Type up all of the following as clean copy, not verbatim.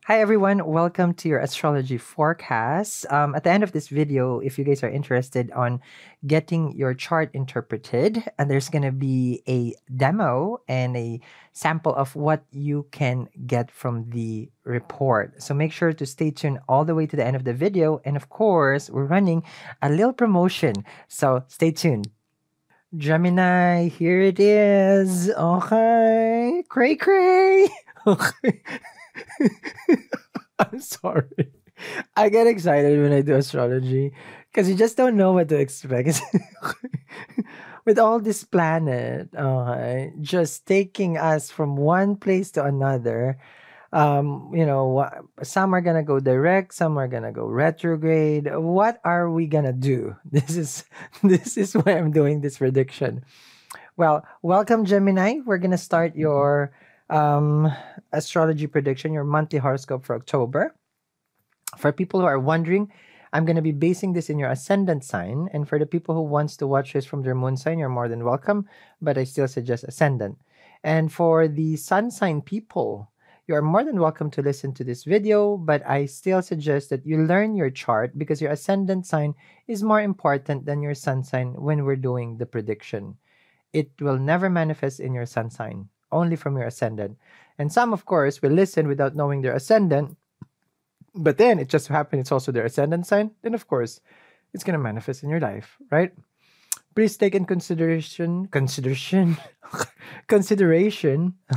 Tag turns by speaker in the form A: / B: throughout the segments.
A: Hi everyone, welcome to your astrology forecast. At the end of this video, if you guys are interested on getting your chart interpreted, and there's gonna be a demo and a sample of what you can get from the report. So make sure to stay tuned all the way to the end of the video. And of course, we're running a little promotion. So stay tuned. Gemini, here it is. Okay. Cray cray. Okay. I'm sorry. I get excited when I do astrology because you just don't know what to expect. With all this planet, just taking us from one place to another. Some are gonna go direct, some are gonna go retrograde. What are we gonna do? This is why I'm doing this prediction. Well, welcome Gemini. We're gonna start your astrology prediction, your monthly horoscope for October. For people who are wondering, I'm going to be basing this in your ascendant sign. And for the people who wants to watch this from their moon sign, you're more than welcome. But I still suggest ascendant. And for the sun sign people, you are more than welcome to listen to this video. But I still suggest that you learn your chart because your ascendant sign is more important than your sun sign when we're doing the prediction. It will never manifest in your sun sign, only from your ascendant. And some, of course, will listen without knowing their ascendant. But then it just happened it's also their ascendant sign. Then, of course, it's going to manifest in your life, right? Please take in consideration,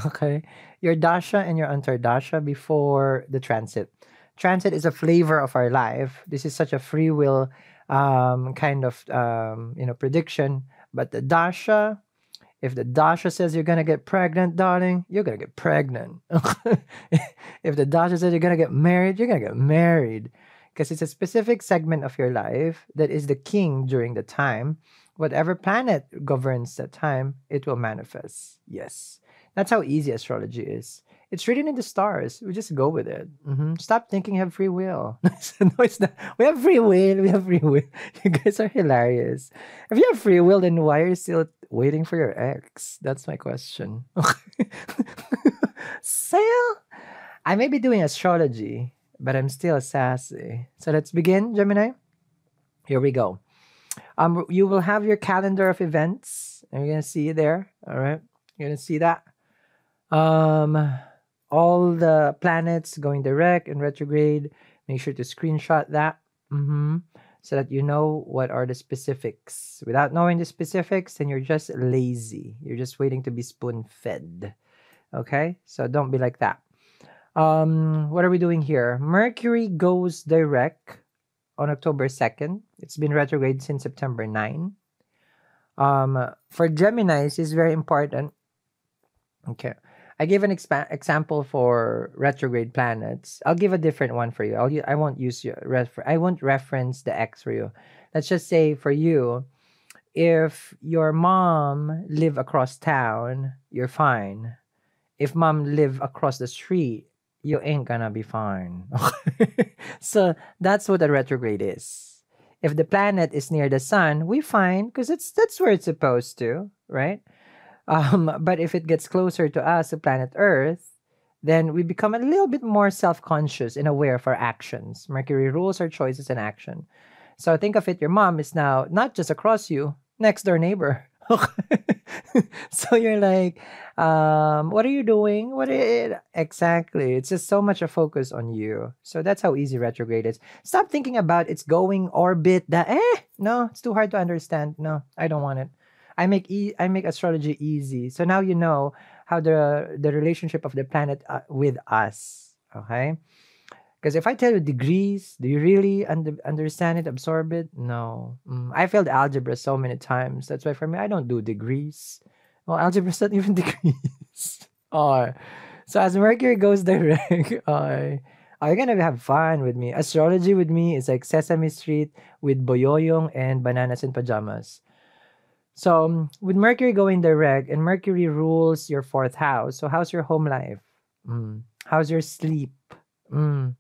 A: okay, your dasha and your antardasha before the transit. Transit is a flavor of our life. This is such a free will kind of prediction. But the dasha, if the dasha says you're gonna get pregnant, darling, you're gonna get pregnant. If the dasha says you're gonna get married, you're gonna get married. Because it's a specific segment of your life that is the king during the time. Whatever planet governs that time, it will manifest. Yes. That's how easy astrology is. It's written in the stars. We just go with it. Stop thinking you have free will. No, it's not. We have free will. We have free will. You guys are hilarious. If you have free will, then why are you still waiting for your ex? That's my question. So, I may be doing astrology, but I'm still sassy. So let's begin, Gemini. Here we go. You will have your calendar of events. And you're gonna see it there. All right. You're gonna see that. Um, all the planets going direct and retrograde. Make sure to screenshot that. So that you know what are the specifics. Without knowing the specifics, then you're just lazy. You're just waiting to be spoon fed. Okay? So don't be like that. What are we doing here? Mercury goes direct on October 2nd. It's been retrograde since September 9. For Geminis, it's very important. Okay. I gave an example for retrograde planets. I'll give a different one for you. I won't use your I won't reference the X for you. Let's just say for you, if your mom live across town, you're fine. If mom live across the street, you ain't gonna be fine. So that's what a retrograde is. If the planet is near the sun, we fine because that's where it's supposed to, right? But if it gets closer to us, the planet Earth, then we become a little bit more self-conscious and aware of our actions. Mercury rules our choices and action. So think of it, your mom is now not just across you, next door neighbor. So you're like, what are you doing? Exactly? It's just so much a focus on you. So that's how easy retrograde is. Stop thinking about its going orbit. No, it's too hard to understand. No, I don't want it. I make astrology easy. So now you know how the relationship of the planet with us. Okay. Because if I tell you degrees, do you really understand it, absorb it? No. I failed algebra so many times. That's why for me, I don't do degrees. Well, algebra is not even degrees. Oh, so as Mercury goes direct, are you gonna have fun with me? Astrology with me is like Sesame Street with boyoyong and bananas and pajamas. So with Mercury going direct, and Mercury rules your fourth house. So how's your home life? How's your sleep? Mm.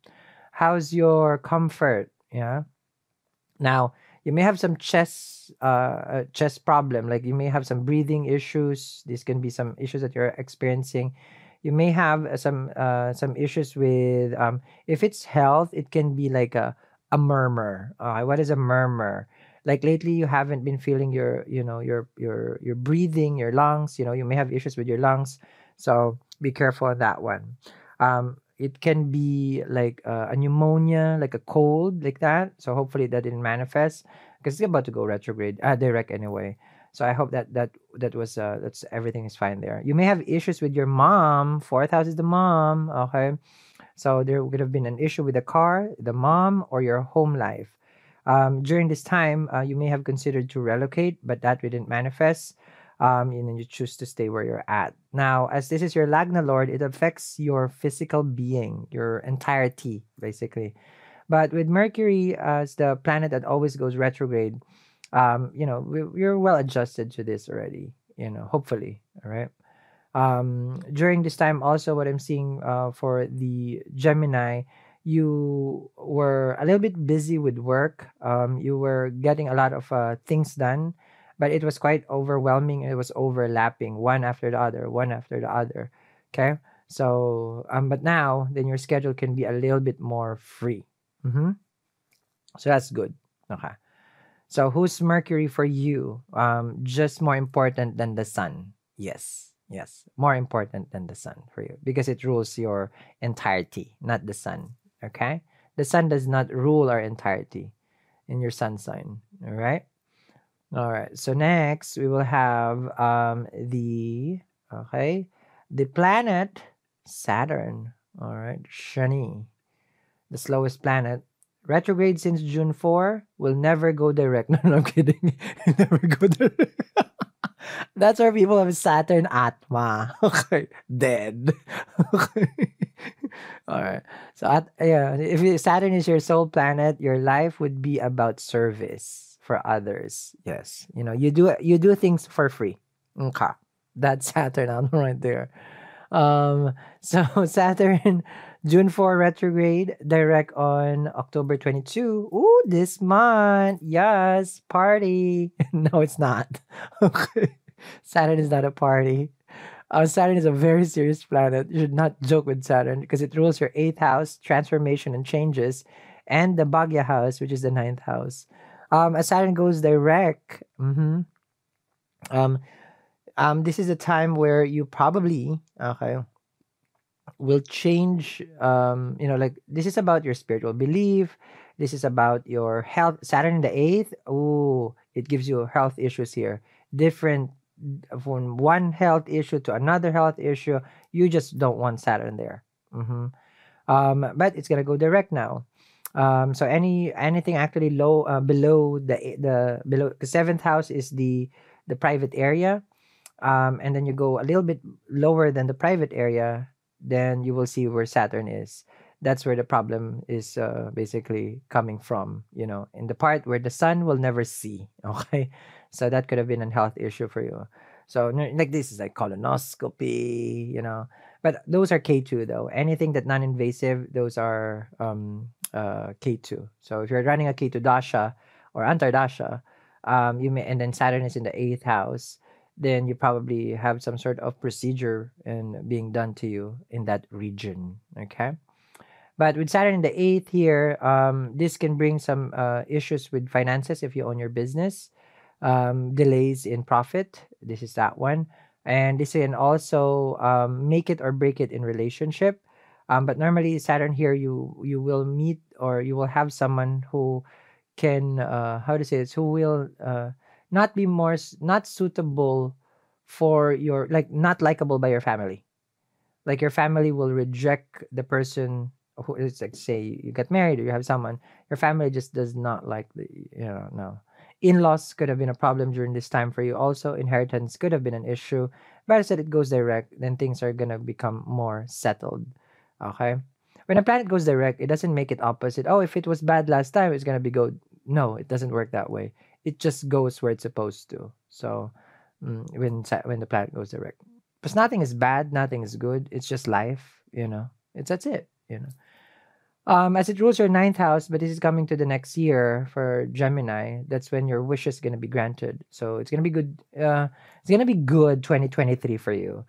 A: How's your comfort? Yeah. Now you may have some chest problem. Like you may have some breathing issues. These can be some issues that you're experiencing. You may have some issues with if it's health, it can be like a murmur. What is a murmur? Like lately, you haven't been feeling your your breathing, your lungs. You may have issues with your lungs, so be careful on that one. It can be like a pneumonia, like a cold, like that. So hopefully that didn't manifest because it's about to go retrograde, direct anyway. So I hope that's everything is fine there. You may have issues with your mom. Fourth house is the mom. Okay, so there would have been an issue with the car, the mom, or your home life. During this time, you may have considered to relocate, but that didn't manifest. You choose to stay where you're at. Now, as this is your Lagna Lord, it affects your physical being, your entirety, basically. But with Mercury as the planet that always goes retrograde, we're well adjusted to this already. Hopefully, all right. During this time, also what I'm seeing for the Gemini, you were a little bit busy with work. You were getting a lot of things done, but it was quite overwhelming. It was overlapping, one after the other, one after the other. Okay, so but now then your schedule can be a little bit more free. Mm-hmm. So that's good. Okay. So who's Mercury for you? Just more important than the sun. Yes. Yes. More important than the sun for you because it rules your entirety, not the sun. Okay? The sun does not rule our entirety in your sun sign. All right? All right. So next we will have the planet Saturn. All right. Shani, the slowest planet. Retrograde since June 4 will never go direct. No, no, I'm kidding. Never go direct. That's where people have Saturn Atma. Okay. Dead. Okay. All right. So yeah, if Saturn is your soul planet, your life would be about service for others. Yes. You do things for free. Okay. That's Saturn out right there. So Saturn, June 4 retrograde, direct on October 22. Ooh, this month. Yes, party. No, it's not. Okay. Saturn is not a party. Saturn is a very serious planet. You should not joke with Saturn because it rules your eighth house, transformation and changes, and the Bhagya house, which is the ninth house. As Saturn goes direct, um, this is a time where you probably will change. Like this is about your spiritual belief. This is about your health. Saturn in the eighth. Oh, it gives you health issues here. Different from one health issue to another health issue. You just don't want Saturn there. But it's gonna go direct now. So anything actually low below the below the seventh house is the private area. And then you go a little bit lower than the private area, then you will see where Saturn is. That's where the problem is basically coming from, in the part where the sun will never see. Okay. So that could have been a health issue for you. So, like this is like colonoscopy. But those are K2 though. Anything that non invasive, those are K2. So if you're running a K2 Dasha or Antardasha, you may, and then Saturn is in the eighth house, then you probably have some sort of procedure and being done to you in that region. Okay. But with Saturn in the eighth here, this can bring some issues with finances if you own your business, delays in profit. This is that one. And this can also make it or break it in relationship. But normally Saturn here, you will meet or you will have someone who can how to say this, who will not be not suitable for your, like, not likable by your family. Like your family will reject the person who is, like, say you get married or you have someone, your family just does not like no. In-laws could have been a problem during this time for you. Also, inheritance could have been an issue. But I said it goes direct, then things are gonna become more settled. Okay. When a planet goes direct, it doesn't make it opposite. Oh, if it was bad last time, it's gonna be good. No, it doesn't work that way. It just goes where it's supposed to. So when the planet goes direct, because nothing is bad, nothing is good. It's just life. That's it. As it rules your ninth house, but this is coming to the next year for Gemini. That's when your wish is gonna be granted. So it's gonna be good. It's gonna be good 2023 for you.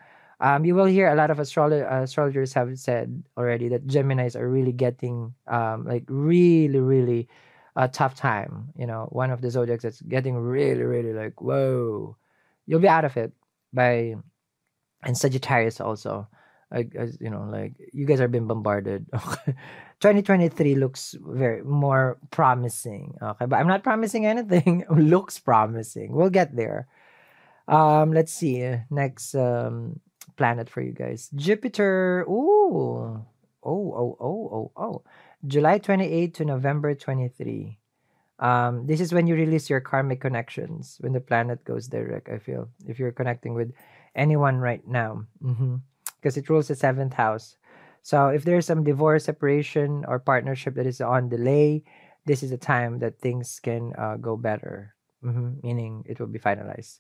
A: You will hear a lot of astrologers have said already that Geminis are really getting like really, really a tough time. One of the zodiacs that's getting really, really like, whoa, you'll be out of it by, and Sagittarius also. Like, like you guys are being bombarded. Okay. 2023 looks very more promising. Okay, but I'm not promising anything. Looks promising. We'll get there. Let's see. Next planet for you guys. Jupiter. Ooh. Oh. July 28 to November 23. This is when you release your karmic connections, when the planet goes direct, I feel. If you're connecting with anyone right now. Because it rules the seventh house. So if there's some divorce, separation, or partnership that is on delay, this is a time that things can go better. Meaning it will be finalized.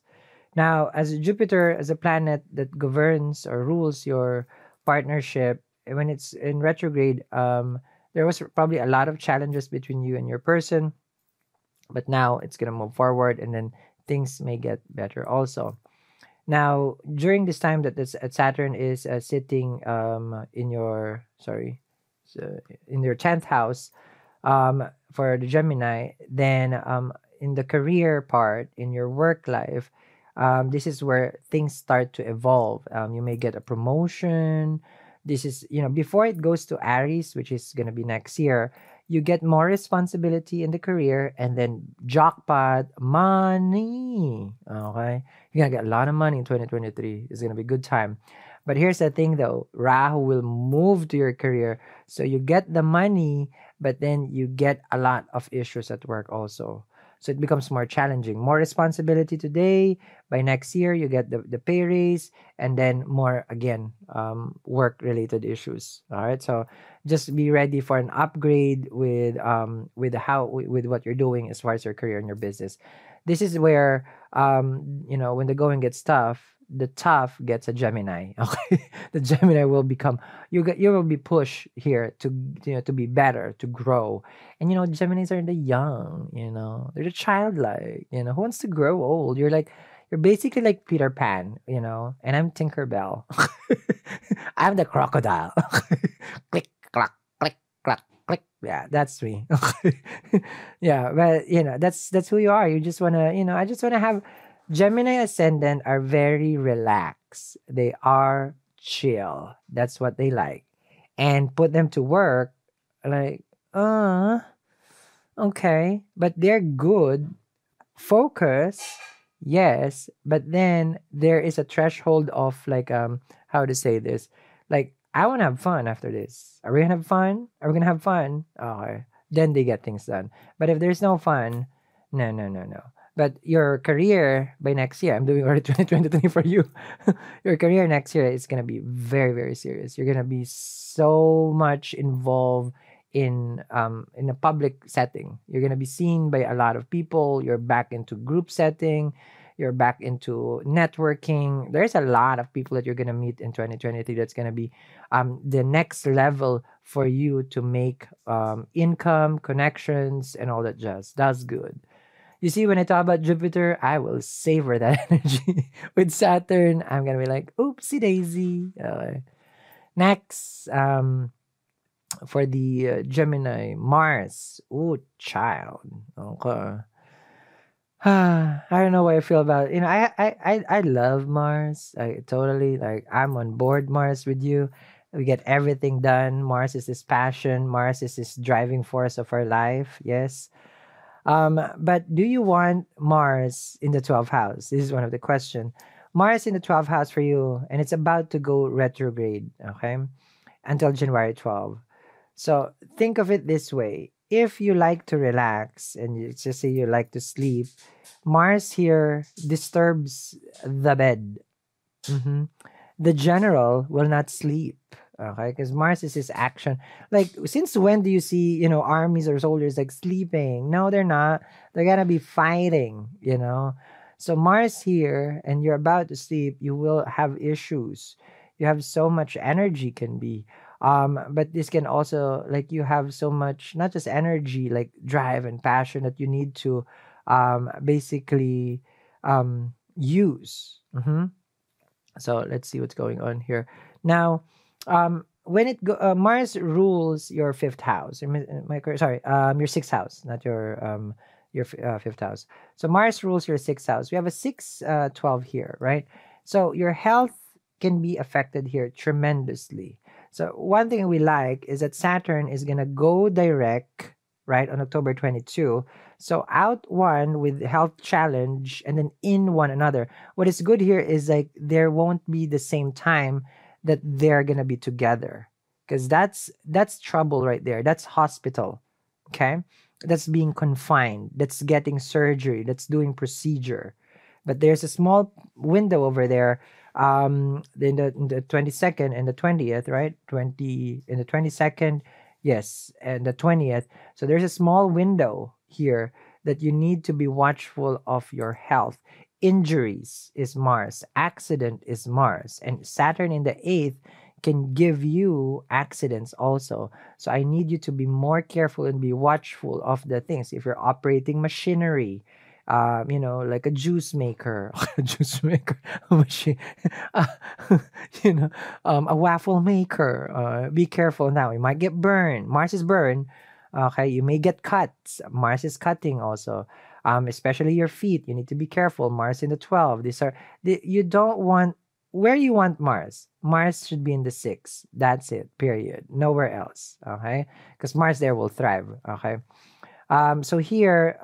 A: Now, as Jupiter, as a planet that governs or rules your partnership, when it's in retrograde, there was probably a lot of challenges between you and your person, but now it's gonna move forward, and then things may get better also. Now, during this time that this Saturn is sitting in your in your 10th house, for the Gemini, then in the career part, in your work life, this is where things start to evolve. You may get a promotion. This is, before it goes to Aries, which is going to be next year, you get more responsibility in the career, and then jackpot money. Okay. You're going to get a lot of money in 2023. It's going to be a good time. But here's the thing though, Rahu will move to your career. So you get the money, but then you get a lot of issues at work also. So it becomes more challenging. More responsibility today. By next year, you get the pay raise, and then more, again, work-related issues. All right. So just be ready for an upgrade with what you're doing as far as your career and your business. This is where, when the going gets tough, the tough gets a Gemini. Okay. The Gemini will become, you will be pushed here to be better, to grow. And Geminis are the young, they're the childlike, who wants to grow old? You're basically like Peter Pan, and I'm Tinkerbell. I'm the crocodile. Click, clack, click, clack, click. Yeah, that's me. Yeah, but that's who you are. You just wanna, I just wanna have Gemini ascendant are very relaxed. They are chill. That's what they like. And put them to work, like, okay. But they're good. Focus, yes. But then there is a threshold of like, how to say this? Like, I wanna have fun after this. Are we gonna have fun? Are we gonna have fun? Okay. Then they get things done. But if there's no fun, no, no, no, no. But your career by next year, I'm doing already 2023 for you. Your career next year is gonna be very, very serious. You're gonna be so much involved in a public setting. You're gonna be seen by a lot of people. You're back into group setting. You're back into networking. There's a lot of people that you're gonna meet in 2023. That's gonna be the next level for you to make income, connections, and all that jazz. That's good. You see, when I talk about Jupiter, I will savor that energy. With Saturn, I'm gonna be like, oopsie daisy. Next, for the Gemini, Mars. Oh, child. Okay. I don't know what I feel about it. I love Mars. I totally like. I'm on board Mars with you. We get everything done. Mars is this passion. Mars is this driving force of our life. Yes. But do you want Mars in the 12th house? This is one of the question. Mars in the 12th house for you, and it's about to go retrograde, okay, until January 12th. So think of it this way. If you like to relax and you just say you like to sleep, Mars here disturbs the bed. Mhm. The general will not sleep. Okay, because Mars is his action. Like, since when do you see, armies or soldiers like sleeping? No, they're not. They're gonna be fighting. So Mars here, and you're about to sleep, you will have issues. You have so much energy, can be. But this can also, like, you have so much, not just energy, like drive and passion that you need to basically use. So let's see what's going on here. Now, when Mars rules your fifth house. Sorry, your sixth house, not your fifth house. So Mars rules your sixth house. We have a 6, 12 here, right? So your health can be affected here tremendously. So one thing we like is that Saturn is gonna go direct, right, on October 22. So out one with health challenge and then in one another. What is good here is like there won't be the same time that they're gonna be together, because that's trouble right there. That's hospital. Okay, that's being confined. That's getting surgery. That's doing procedure. But there's a small window over there, in the 22nd and the 20th, right? 20 in the 22nd, yes, and the 20th. So there's a small window here that you need to be watchful of your health. Injuries is Mars, accident is Mars, and Saturn in the 8th can give you accidents also. So I need you to be more careful and be watchful of the things. If you're operating machinery, like a juice maker, a juice maker, a machine, uh, you know, a waffle maker. Be careful now. You might get burned. Mars is burned. Okay, you may get cuts. Mars is cutting also. Especially your feet. You need to be careful. Mars in the 12. You don't want, where you want Mars. Mars should be in the 6. That's it. Period. Nowhere else. Okay, because Mars there will thrive. Okay. So here,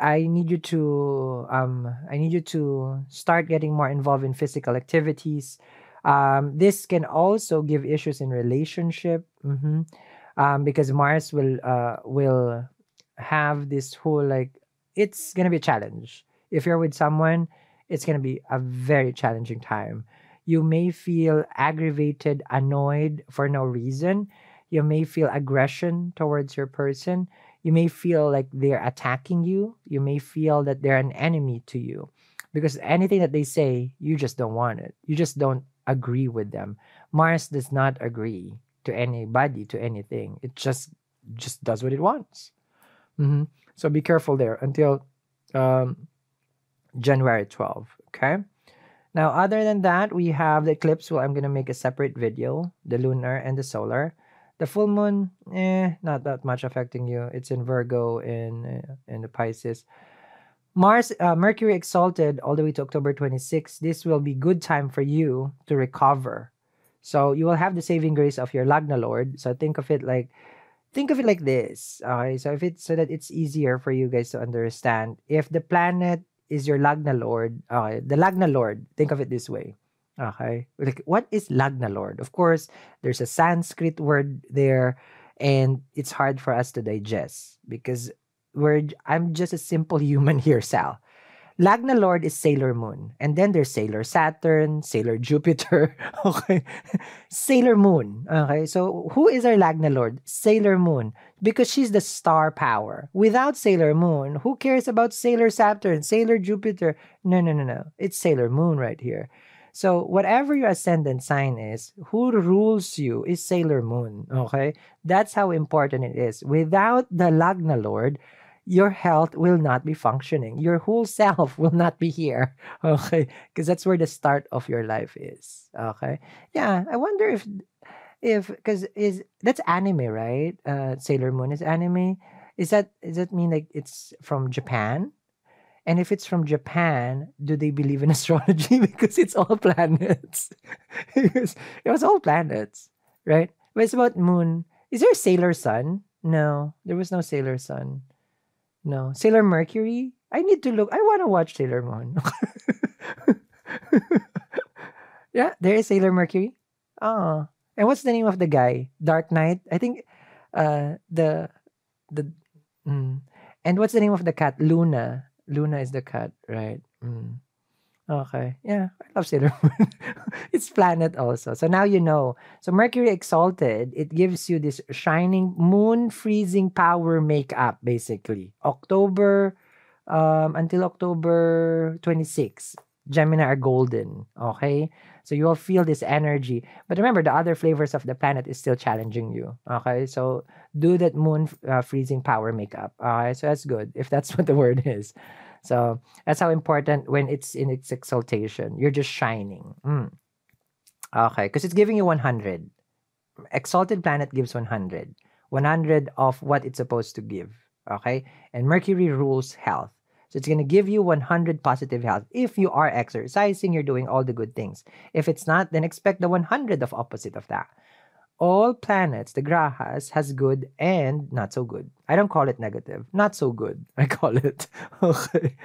A: I need you to start getting more involved in physical activities. This can also give issues in relationship. Because Mars will have this whole, like, it's gonna be a challenge. If you're with someone, it's gonna be a very challenging time. You may feel aggravated, annoyed for no reason. You may feel aggression towards your person. You may feel like they're attacking you. You may feel that they're an enemy to you, because anything that they say, you just don't want it. You just don't agree with them. Mars does not agree to anybody, to anything. It just does what it wants. hmm So be careful there until um, January 12th. Okay. Now, other than that, we have the eclipse. Well, I'm gonna make a separate video, the lunar and the solar. The full moon, not that much affecting you. It's in Virgo in the Pisces. Mercury exalted all the way to October 26th. This will be good time for you to recover. So you will have the saving grace of your Lagna Lord. So think of it like this. Okay, so if it's so that it's easier for you guys to understand. If the planet is your Lagna Lord, okay, the Lagna Lord, think of it this way. Okay, like what is Lagna Lord? Of course, there's a Sanskrit word there, and it's hard for us to digest because I'm just a simple human here, Sal. Lagna Lord is Sailor Moon. And then there's Sailor Saturn, Sailor Jupiter. Okay. Sailor Moon. Okay. So who is our Lagna Lord? Sailor Moon. Because she's the star power. Without Sailor Moon, who cares about Sailor Saturn, Sailor Jupiter? No, no, no, no. It's Sailor Moon right here. So whatever your ascendant sign is, who rules you is Sailor Moon. Okay. That's how important it is. Without the Lagna Lord, your health will not be functioning. Your whole self will not be here. Okay. Because that's where the start of your life is. Okay. Yeah. I wonder if because is that's anime, right? Sailor Moon is anime. Is that mean like it's from Japan? And if it's from Japan, do they believe in astrology? Because it's all planets. Because it was all planets, right? But it's about moon. Is there a Sailor Sun? No, there was no Sailor Sun. No. Sailor Mercury? I need to look. I want to watch Sailor Moon. Yeah, there is Sailor Mercury. Oh. And what's the name of the guy? Dark Knight? I think the mm. And what's the name of the cat? Luna. Luna is the cat, right? Mm. Okay. Yeah, I love Sailor Moon. It's planet also. So now you know. So Mercury exalted, it gives you this shining moon freezing power makeup, basically. Until October 26th. Gemini are golden. Okay. So you will feel this energy. But remember, the other flavors of the planet is still challenging you. Okay. So do that moon freezing power makeup. Okay. So that's good, if that's what the word is. So that's how important when it's in its exaltation. You're just shining. Okay, because it's giving you 100. Exalted planet gives 100. 100 of what it's supposed to give. Okay? And Mercury rules health. So it's going to give you 100 positive health. If you are exercising, you're doing all the good things. If it's not, then expect the 100 of opposite of that. All planets, the grahas, has good and not so good. I don't call it negative. Not so good. I call it. Okay.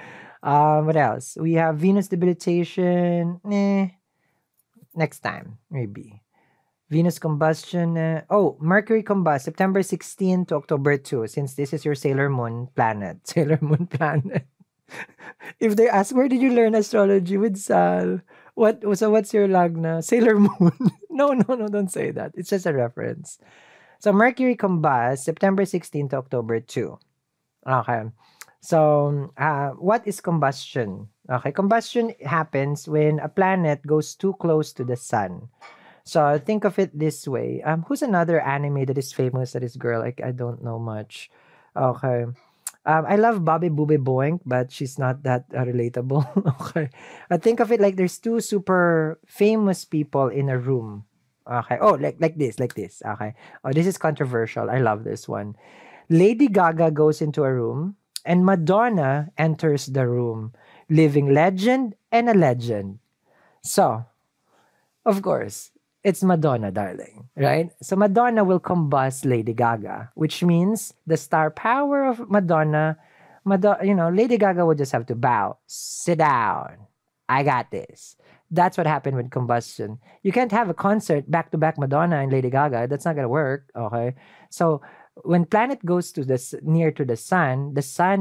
A: What else? We have Venus debilitation. Next time, maybe. Venus combustion. Mercury combust September 16 to October 2, since this is your Sailor Moon planet. Sailor Moon planet. If they ask, where did you learn astrology with Sal? What's your lagna? Sailor Moon. No, no, no, don't say that. It's just a reference. So Mercury combust September 16 to October 2. Okay. So, what is combustion? Okay, combustion happens when a planet goes too close to the sun. So think of it this way. Who's another anime that is famous that is girl? Like I don't know much. Okay. I love Bobby Boobie Boink, but she's not that relatable. Okay. Think of it like there's two super famous people in a room. Okay. Oh, like this. Okay. Oh, this is controversial. I love this one. Lady Gaga goes into a room and Madonna enters the room, living legend and a legend. So, of course, it's Madonna, darling, right? So Madonna will combust Lady Gaga, which means the star power of Madonna, Lady Gaga will just have to bow, sit down. I got this. That's what happened with combustion. You can't have a concert back to back Madonna and Lady Gaga. That's not gonna work. Okay, so when planet goes to this near to the sun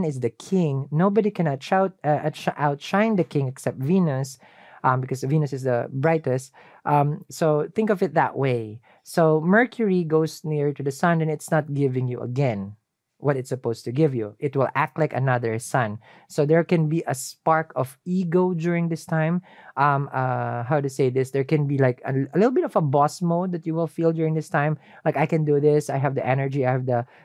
A: is the king. Nobody can outshine the king except Venus, because Venus is the brightest. So think of it that way. So Mercury goes near to the sun, and it's not giving you again what it's supposed to give you. It will act like another sun. So there can be a spark of ego during this time. How to say this? There can be like a little bit of a boss mode that you will feel during this time. Like I can do this. I have the energy. I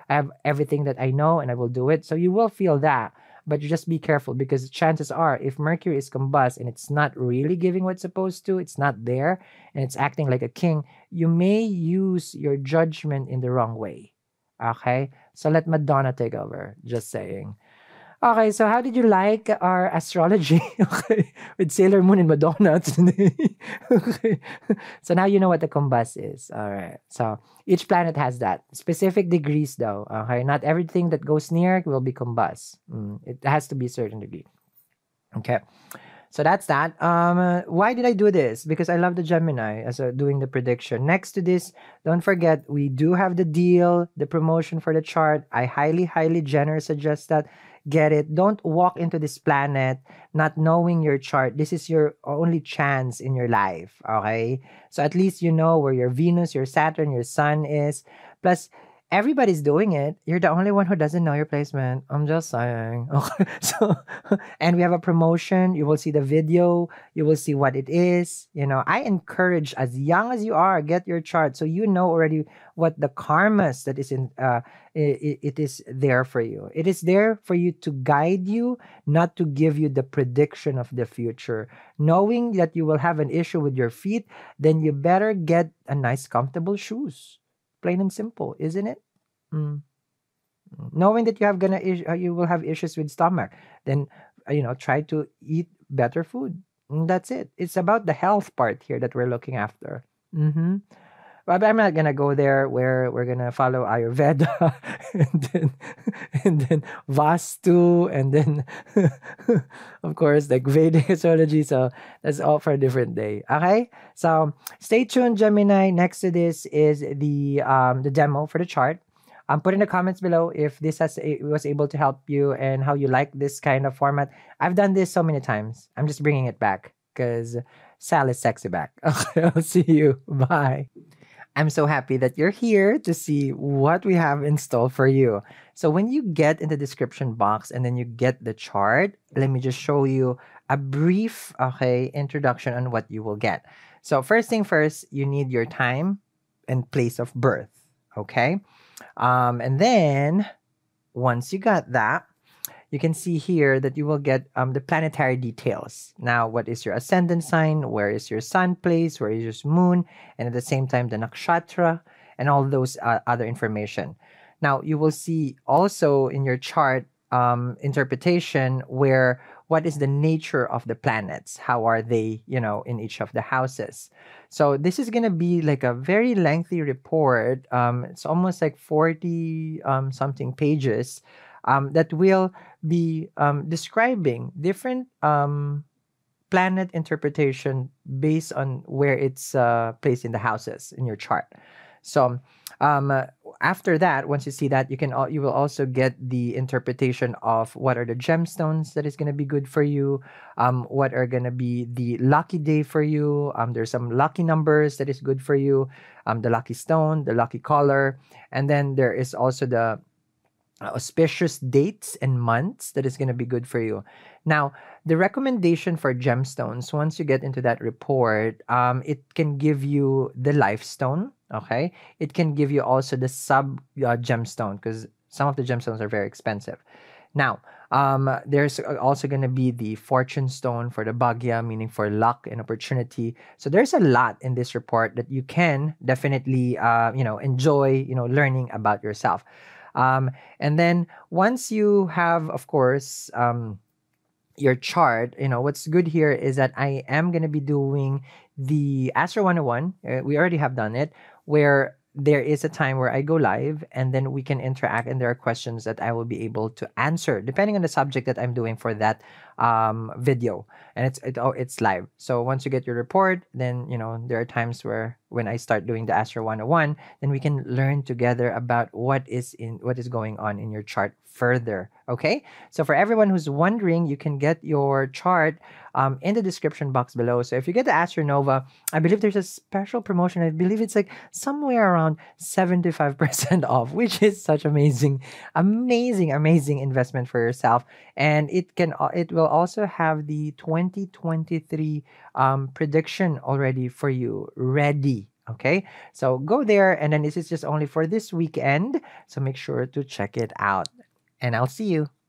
A: have everything that I know, and I will do it. So you will feel that. But you just be careful, because chances are, if Mercury is combust and it's not really giving what it's supposed to, it's not there, and it's acting like a king, you may use your judgment in the wrong way. Okay? So let Madonna take over. Just saying. Okay, so how did you like our astrology? Okay, with Sailor Moon and Madonna today. Okay, so now you know what the combust is. All right, so each planet has that specific degrees, though. Okay, not everything that goes near will be combust. It has to be a certain degree. Okay, so that's that. Why did I do this? Because I love the Gemini as doing the prediction. Next to this, don't forget we do have the deal, the promotion for the chart. I highly, highly generous suggest that. Get it. Don't walk into this planet not knowing your chart. This is your only chance in your life. Okay. So at least you know where your Venus, your Saturn, your Sun is. Plus, everybody's doing it. You're the only one who doesn't know your placement. I'm just saying. Okay. So, and we have a promotion. You will see the video. You will see what it is. I encourage, as young as you are, get your chart so you know already what the karmas that is in. It is there for you. It is there for you to guide you, not to give you the prediction of the future. Knowing that you will have an issue with your feet, then you better get a nice, comfortable shoes. Plain and simple, isn't it? Mm. Knowing that you will have issues with stomach, then try to eat better food. That's it. It's about the health part here that we're looking after. Mm-hmm. But I'm not gonna go there where we're gonna follow Ayurveda and then Vastu, and then of course like Vedic astrology. So that's all for a different day. Okay, so stay tuned, Gemini. Next to this is the demo for the chart. Put in the comments below if this was able to help you and how you like this kind of format. I've done this so many times. I'm just bringing it back because Sal is sexy back. Okay, I'll see you. Bye. I'm so happy that you're here to see what we have installed for you. So when you get in the description box and then you get the chart, let me just show you a brief, introduction on what you will get. So first thing first, you need your time and place of birth. Okay. And then once you got that, you can see here that you will get the planetary details. Now, what is your ascendant sign? Where is your sun placed? Where is your moon? And at the same time, the nakshatra and all those other information. Now, you will see also in your chart interpretation where what is the nature of the planets? How are they, in each of the houses? So this is going to be like a very lengthy report. It's almost like 40 something pages that will be describing different planet interpretation based on where it's placed in the houses in your chart. So um, after that, once you see that, you will also get the interpretation of what are the gemstones that is going to be good for you, what are going to be the lucky day for you. There's some lucky numbers that is good for you, the lucky stone, the lucky color, and then there is also the auspicious dates and months that is going to be good for you. Now, the recommendation for gemstones, once you get into that report, it can give you the life stone. Okay, it can give you also the sub gemstone because some of the gemstones are very expensive. Now, there's also going to be the fortune stone for the Bhagya, meaning for luck and opportunity. So there's a lot in this report that you can definitely, enjoy, learning about yourself. And then once you have, of course, your chart, what's good here is that I am going to be doing the Astro 101. We already have done it, where there is a time where I go live and then we can interact, and there are questions that I will be able to answer depending on the subject that I'm doing for that video. And it's live. So once you get your report, then there are times where when I start doing the Astro 101, then we can learn together about what is going on in your chart further. Okay, so for everyone who's wondering, you can get your chart in the description box below. So if you get the Astro Nova, I believe there's a special promotion. I believe it's like somewhere around 75% off, which is such amazing investment for yourself. And it will also have the 2023 prediction already for you ready. Okay, so go there, and then this is just only for this weekend. So make sure to check it out. And I'll see you.